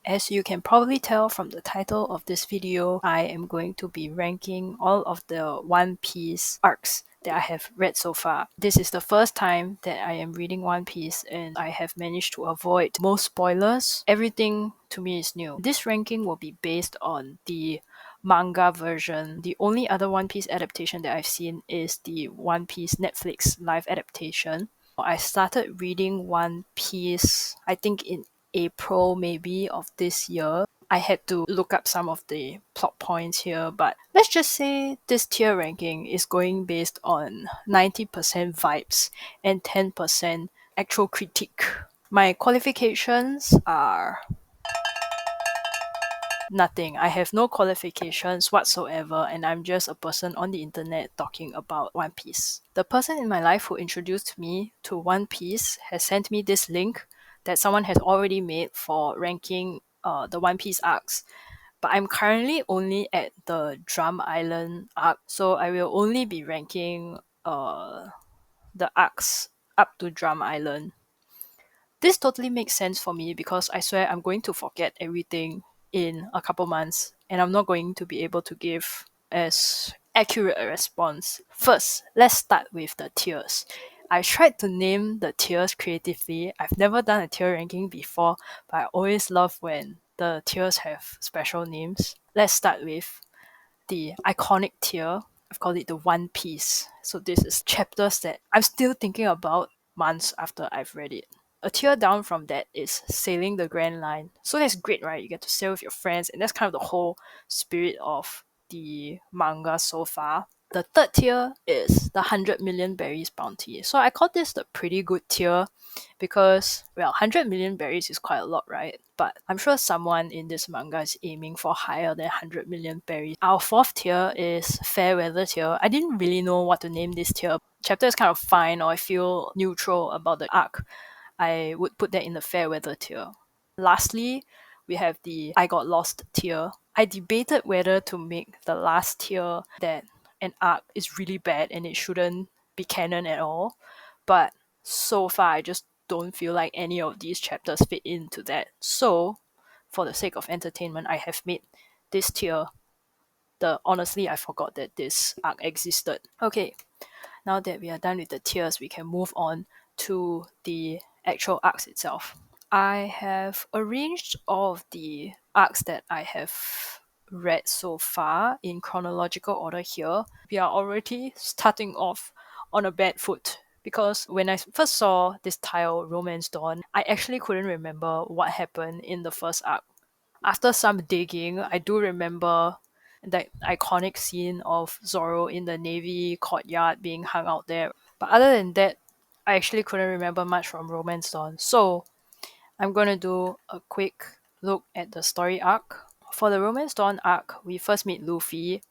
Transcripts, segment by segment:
As you can probably tell from the title of this video, I am going to be ranking all of the One Piece arcs that I have read so far. This is the first time that I am reading One Piece and I have managed to avoid most spoilers. Everything to me is new. This ranking will be based on the manga version. The only other One Piece adaptation that I've seen is the One Piece Netflix live adaptation. I started reading One Piece, I think in April maybe of this year. I had to look up some of the plot points here, but let's just say this tier ranking is going based on 90% vibes and 10% actual critique. My qualifications are nothing. I have no qualifications whatsoever, and I'm just a person on the internet talking about One Piece. The person in my life who introduced me to One Piece has sent me this link that someone has already made for ranking the One Piece arcs. But I'm currently only at the Drum Island arc, so I will only be ranking the arcs up to Drum Island. This totally makes sense for me because I swear I'm going to forget everything in a couple months and I'm not going to be able to give as accurate a response. First, let's start with the tiers. I tried to name the tiers creatively. I've never done a tier ranking before, but I always love when the tiers have special names. Let's start with the iconic tier. I've called it the One Piece. So this is chapters that I'm still thinking about months after I've read it. A tier down from that is Sailing the Grand Line. So that's great, right? You get to sail with your friends, and that's kind of the whole spirit of the manga so far. The third tier is the 100 million berries bounty. So I call this the pretty good tier because, well, 100 million berries is quite a lot, right? But I'm sure someone in this manga is aiming for higher than 100 million berries. Our fourth tier is Fair Weather tier. I didn't really know what to name this tier. Chapter is kind of fine, or I feel neutral about the arc. I would put that in the Fair Weather tier. Lastly, we have the I Got Lost tier. I debated whether to make the last tier that an arc is really bad and it shouldn't be canon at all. But so far, I just don't feel like any of these chapters fit into that. So, for the sake of entertainment, I have made this tier the honestly I forgot that this arc existed. Okay, now that we are done with the tiers, we can move on to the actual arcs itself. I have arranged all of the arcs that I have read so far in chronological order here. We are already starting off on a bad foot because when I first saw this tile, Romance Dawn, I actually couldn't remember what happened in the first arc. After some digging, I do remember that iconic scene of Zoro in the Navy courtyard being hung out there. But other than that, I actually couldn't remember much from Romance Dawn. So I'm gonna do a quick look at the story arc. For the Romance Dawn arc, we first meet Luffy,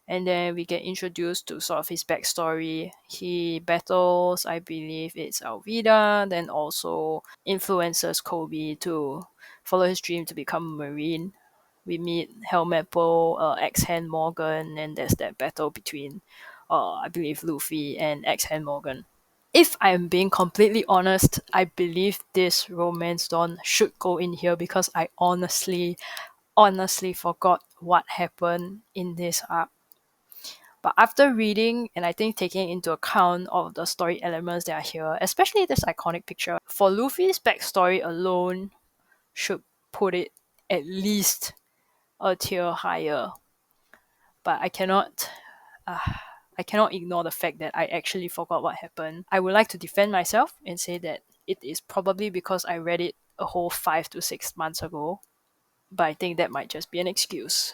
and then we get introduced to sort of his backstory. He battles, I believe it's Alvida, then also influences Kobe to follow his dream to become a Marine. We meet Helmeppo, ex-Hand Morgan, and there's that battle between, I believe, Luffy and ex-Hand Morgan. If I'm being completely honest, I believe this Romance Dawn should go in here because I honestly forgot what happened in this arc. But after reading and I think taking into account of the story elements that are here, especially this iconic picture, for Luffy's backstory alone should put it at least a tier higher. But I cannot ignore the fact that I actually forgot what happened. I would like to defend myself and say that it is probably because I read it a whole 5 to 6 months ago. But I think that might just be an excuse.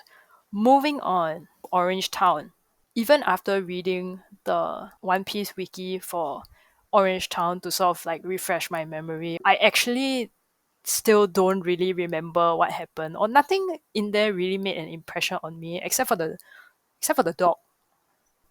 Moving on, Orange Town. Even after reading the One Piece wiki for Orange Town to sort of like refresh my memory, I actually still don't really remember what happened, or nothing in there really made an impression on me except for the dog.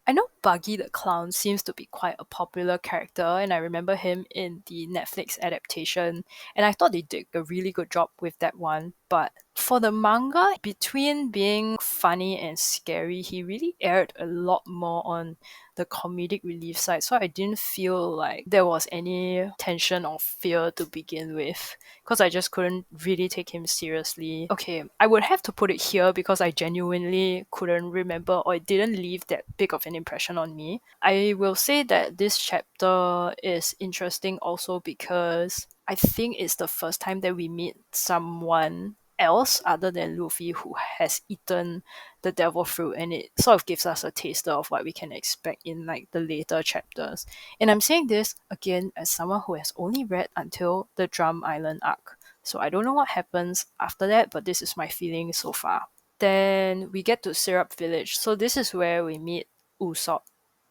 I know Buggy the Clown seems to be quite a popular character, and I remember him in the Netflix adaptation, and I thought they did a really good job with that one, but For the manga, between being funny and scary, he really aired a lot more on the comedic relief side. So I didn't feel like there was any tension or fear to begin with, because I just couldn't really take him seriously. Okay, I would have to put it here because I genuinely couldn't remember, or it didn't leave that big of an impression on me. I will say that this chapter is interesting also because I think it's the first time that we meet someone else other than Luffy who has eaten the devil fruit, and it sort of gives us a taster of what we can expect in like the later chapters. And I'm saying this again as someone who has only read until the Drum Island arc. So I don't know what happens after that, but this is my feeling so far. Then we get to Syrup Village. So this is where we meet Usopp.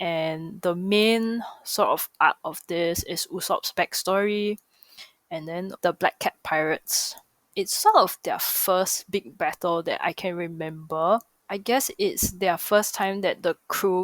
And the main sort of arc of this is Usopp's backstory, and then the Black Cat Pirates. It's sort of their first big battle that I can remember. I guess it's their first time that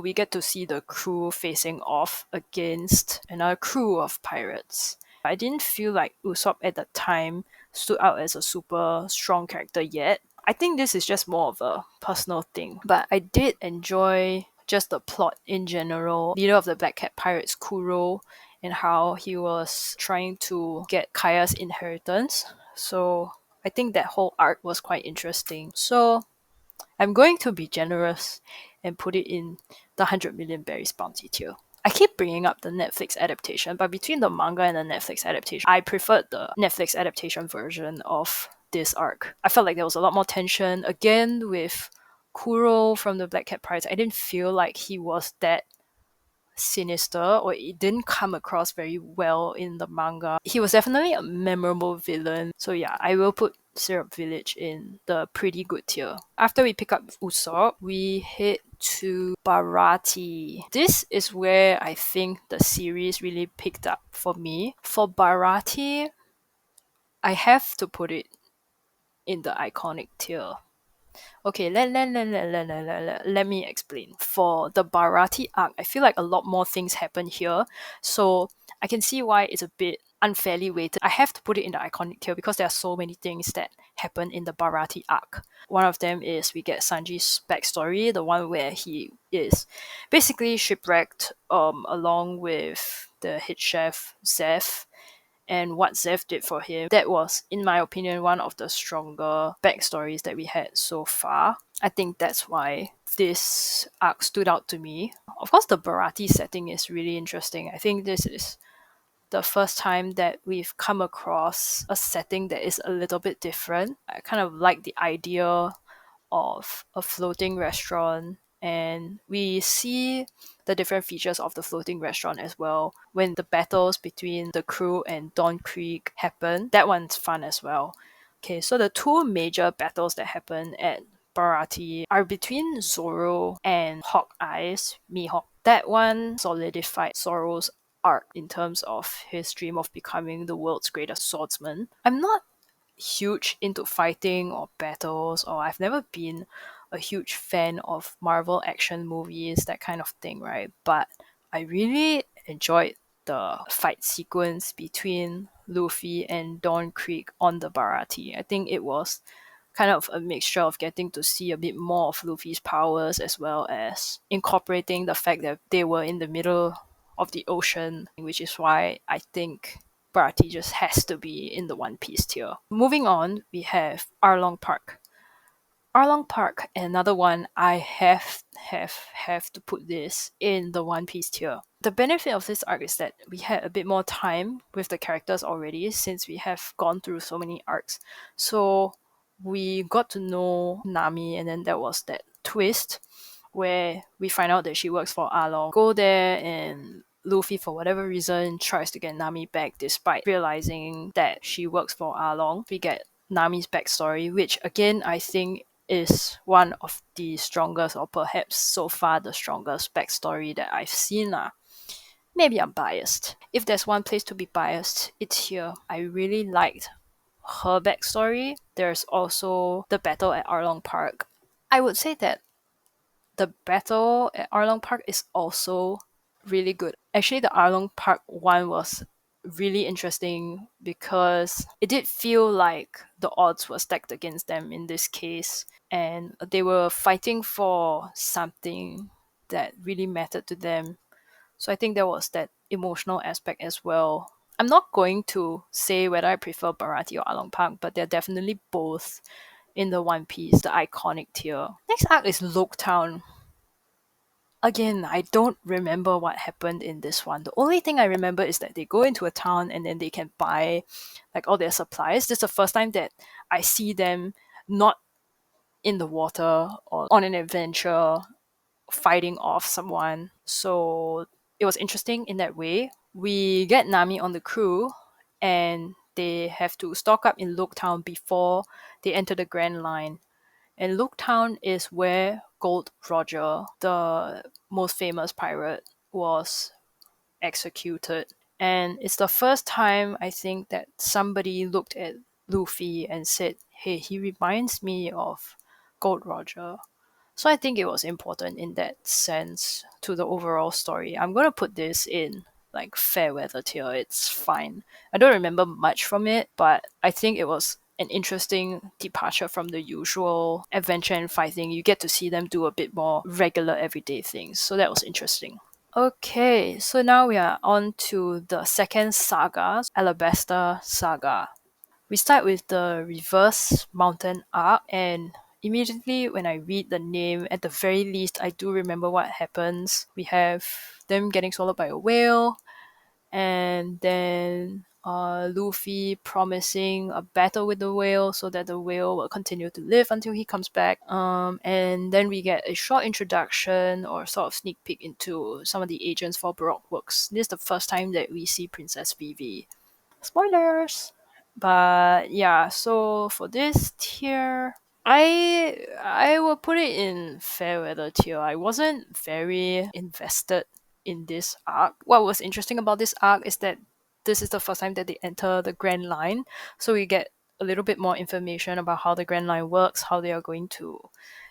we get to see the crew facing off against another crew of pirates. I didn't feel like Usopp at the time stood out as a super strong character yet. I think this is just more of a personal thing, but I did enjoy just the plot in general. Leader of the Black Cat Pirates, Kuro, and how he was trying to get Kaya's inheritance. So I think that whole arc was quite interesting. So I'm going to be generous and put it in the 100 million berries bounty tier. I keep bringing up the Netflix adaptation, but between the manga and the Netflix adaptation, I preferred the Netflix adaptation version of this arc. I felt like there was a lot more tension. Again, with Kuro from the Black Cat Pirates, I didn't feel like he was that sinister, or it didn't come across very well in the manga. He was definitely a memorable villain. So yeah, I will put Syrup Village in the pretty good tier. After we pick up Usopp, we head to Baratie. This is where I think the series really picked up for me. For Baratie, I have to put it in the iconic tier. Okay, let me explain. For the Baratie arc, I feel like a lot more things happen here. So I can see why it's a bit unfairly weighted. I have to put it in the iconic tier because there are so many things that happen in the Baratie arc. One of them is we get Sanji's backstory, the one where he is basically shipwrecked along with the head chef Zeph, and what Zev did for him. That was, in my opinion, one of the stronger backstories that we had so far. I think that's why this arc stood out to me. Of course, the Baratie setting is really interesting. I think this is the first time that we've come across a setting that is a little bit different. I kind of like the idea of a floating restaurant, and we see the different features of the floating restaurant as well when the battles between the crew and Dawn Creek happen. That one's fun as well. Okay, so the two major battles that happen at Baratie are between Zoro and Hawkeye's Mihawk. That one solidified Zoro's arc in terms of his dream of becoming the world's greatest swordsman. I'm not huge into fighting or battles, or I've never been a huge fan of Marvel action movies, that kind of thing, right? But I really enjoyed the fight sequence between Luffy and Dawn Creek on the Baratie. I think it was kind of a mixture of getting to see a bit more of Luffy's powers as well as incorporating the fact that they were in the middle of the ocean, which is why I think Baratie just has to be in the One Piece tier. Moving on, we have Arlong Park. Arlong Park, another one I have to put this in the One Piece tier. The benefit of this arc is that we had a bit more time with the characters already since we have gone through so many arcs. So we got to know Nami, and then there was that twist where we find out that she works for Arlong. Go there, and Luffy, for whatever reason, tries to get Nami back despite realizing that she works for Arlong. We get Nami's backstory, which again I think is one of the strongest, or perhaps so far the strongest backstory that I've seen. Maybe I'm biased. If there's one place to be biased, it's here. I really liked her backstory. There's also the battle at Arlong Park. I would say that the battle at Arlong Park is also really good. Actually, the Arlong Park one was really interesting because it did feel like the odds were stacked against them in this case, and they were fighting for something that really mattered to them. So I think there was that emotional aspect as well. I'm not going to say whether I prefer Baratie or Arlong Park, but they're definitely both in the One Piece, the iconic tier. Next arc is Loguetown. Again, I don't remember what happened in this one. The only thing I remember is that they go into a town and then they can buy like all their supplies. This is the first time that I see them not in the water or on an adventure fighting off someone. So it was interesting in that way. We get Nami on the crew and they have to stock up in Loguetown before they enter the Grand Line. And Loguetown is where Gold Roger, the most famous pirate, was executed. And it's the first time I think that somebody looked at Luffy and said, hey, he reminds me of Gold Roger. So I think it was important in that sense to the overall story. I'm gonna put this in like fair weather tier. It's fine. I don't remember much from it, but I think it was an interesting departure from the usual adventure and fighting. You get to see them do a bit more regular everyday things. So that was interesting. Okay, so now we are on to the second saga, Alabasta Saga. We start with the reverse mountain arc, and immediately when I read the name, at the very least, I do remember what happens. We have them getting swallowed by a whale, and then Luffy promising a battle with the whale so that the whale will continue to live until he comes back. And then we get a short introduction or sort of sneak peek into some of the agents for Baroque works. This is the first time that we see Princess Vivi. Spoilers! But yeah, so for this tier, I will put it in fair weather tier. I wasn't very invested in this arc. What was interesting about this arc is that this is the first time that they enter the Grand Line, so we get a little bit more information about how the Grand Line works, how they are going to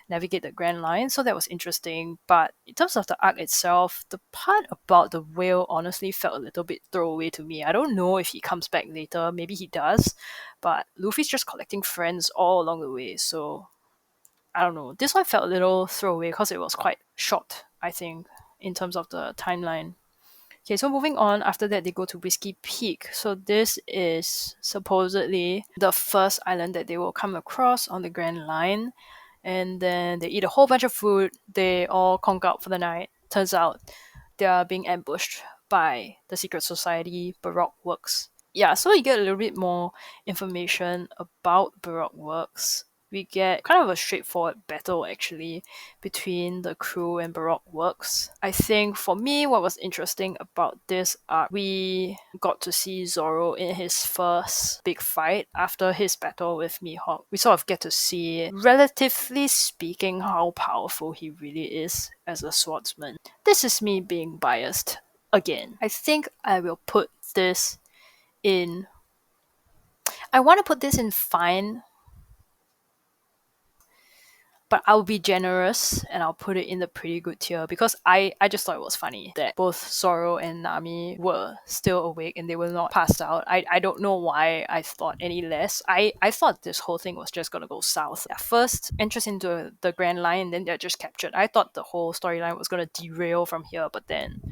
navigate the Grand Line. So that was interesting. But in terms of the arc itself, the part about the whale honestly felt a little bit throwaway to me. I don't know if he comes back later. Maybe he does. But Luffy's just collecting friends all along the way. So I don't know. This one felt a little throwaway because it was quite short, I think, in terms of the timeline. Okay, so moving on, after that they go to Whiskey Peak. So this is supposedly the first island that they will come across on the Grand Line. And then they eat a whole bunch of food. They all conk out for the night. Turns out they are being ambushed by the secret society Baroque Works. Yeah, so you get a little bit more information about Baroque Works. We get kind of a straightforward battle actually between the crew and Baroque Works. I think for me, what was interesting about this arc, we got to see Zoro in his first big fight after his battle with Mihawk. We sort of get to see, relatively speaking, how powerful he really is as a swordsman. This is me being biased again. I think I will put this in. I want to put this in fine, but I'll be generous and I'll put it in the pretty good tier because I just thought it was funny that both Zoro and Nami were still awake and they were not passed out. I don't know why I thought any less. I thought this whole thing was just gonna go south. At first, entrance into the Grand Line, and then they're just captured. I thought the whole storyline was gonna derail from here, but then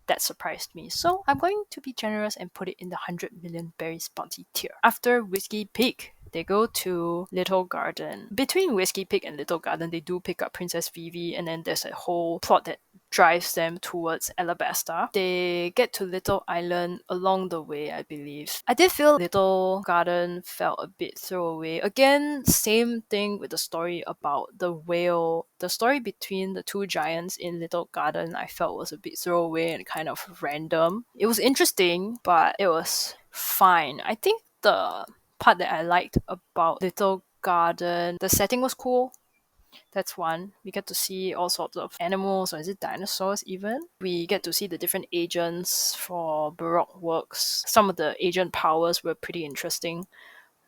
that surprised me. So I'm going to be generous and put it in the 100 million berries bounty tier. After Whiskey Peak, they go to Little Garden. Between Whiskey Peak and Little Garden, they do pick up Princess Vivi, and then there's a whole plot that drives them towards Alabasta. They get to Little Island along the way, I believe. I did feel Little Garden felt a bit throwaway. Again, same thing with the story about the whale. The story between the two giants in Little Garden I felt was a bit throwaway and kind of random. It was interesting, but it was fine. I think the part that I liked about Little Garden, the setting was cool. That's one. We get to see all sorts of animals, or is it dinosaurs even? We get to see the different agents for Baroque works. Some of the agent powers were pretty interesting.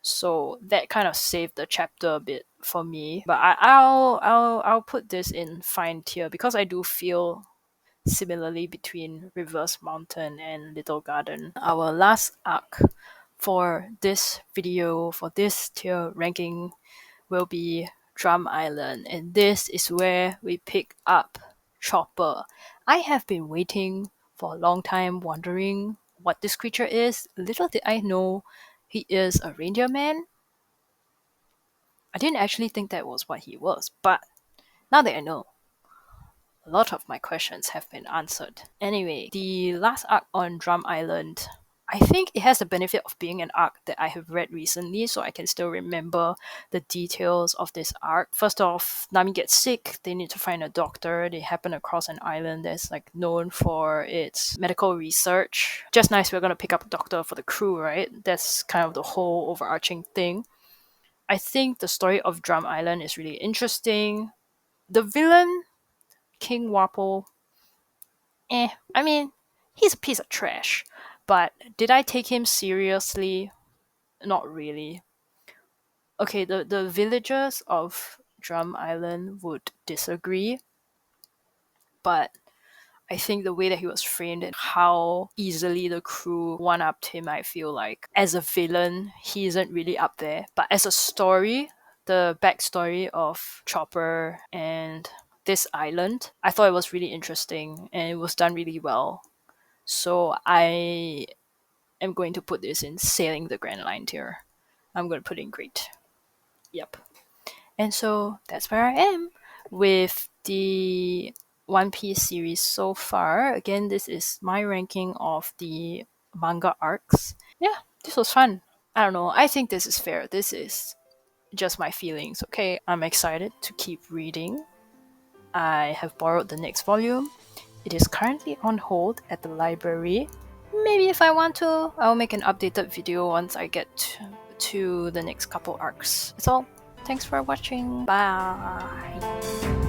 So that kind of saved the chapter a bit for me. But I'll put this in fine tier because I do feel similarly between Reverse Mountain and Little Garden. Our last arc for this video, for this tier ranking, will be Drum Island, and this is where we pick up Chopper. I have been waiting for a long time, wondering what this creature is. Little did I know he is a reindeer man. I didn't actually think that was what he was, but now that I know, a lot of my questions have been answered. Anyway, the last arc on Drum Island, I think it has the benefit of being an arc that I have read recently, so I can still remember the details of this arc. First off, Nami gets sick, they need to find a doctor, they happen across an island that's like known for its medical research. Just nice we're gonna pick up a doctor for the crew, right? That's kind of the whole overarching thing. I think the story of Drum Island is really interesting. The villain, King Wapol, I mean, he's a piece of trash. But did I take him seriously? Not really. Okay, the villagers of Drum Island would disagree, but I think the way that he was framed and how easily the crew one-upped him, I feel like as a villain, he isn't really up there. But as a story, the backstory of Chopper and this island, I thought it was really interesting and it was done really well. So I am going to put this in sailing the Grand Line tier. I'm going to put in great. Yep. And so that's where I am with the One Piece series so far. Again, this is my ranking of the manga arcs. Yeah, this was fun. I don't know. I think this is fair. This is just my feelings, okay? I'm excited to keep reading. I have borrowed the next volume. It is currently on hold at the library. Maybe if I want to, I'll make an updated video once I get to the next couple arcs. That's all. Thanks for watching. Bye.